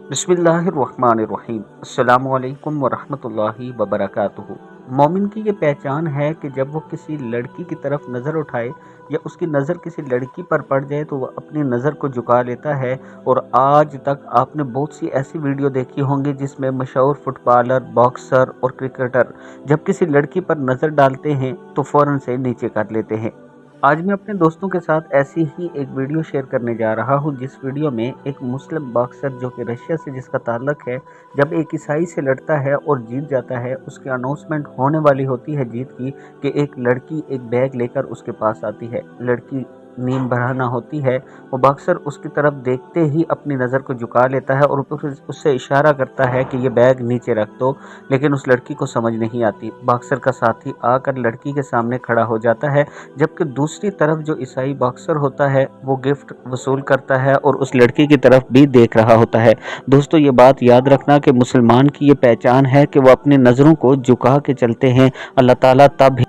बिस्मिल्लाहिर्रहमानिर्रहीम। अस्सलामु अलैकुम वरहमतुल्लाहि वबरकातुहू। मोमिन की ये पहचान है कि जब वो किसी लड़की की तरफ नज़र उठाए या उसकी नज़र किसी लड़की पर पड़ जाए तो वह अपनी नज़र को झुका लेता है। और आज तक आपने बहुत सी ऐसी वीडियो देखी होंगी जिसमें मशहूर फुटबॉलर, बॉक्सर और क्रिकेटर जब किसी लड़की पर नज़र डालते हैं तो फ़ौरन से नीचे कर लेते हैं। आज मैं अपने दोस्तों के साथ ऐसी ही एक वीडियो शेयर करने जा रहा हूँ, जिस वीडियो में एक मुस्लिम बॉक्सर जो कि रशिया से जिसका ताल्लुक है, जब एक ईसाई से लड़ता है और जीत जाता है, उसकी अनाउंसमेंट होने वाली होती है जीत की कि एक लड़की एक बैग लेकर उसके पास आती है। लड़की नींद बहाना होती है, वो बॉक्सर उसकी तरफ देखते ही अपनी नज़र को झुका लेता है और फिर उससे इशारा करता है कि ये बैग नीचे रख दो, लेकिन उस लड़की को समझ नहीं आती। बॉक्सर का साथी आकर लड़की के सामने खड़ा हो जाता है, जबकि दूसरी तरफ जो ईसाई बॉक्सर होता है वो गिफ्ट वसूल करता है और उस लड़की की तरफ भी देख रहा होता है। दोस्तों, ये बात याद रखना कि मुसलमान की ये पहचान है कि वो अपनी नज़रों को झुका के चलते हैं। अल्लाह ताला तब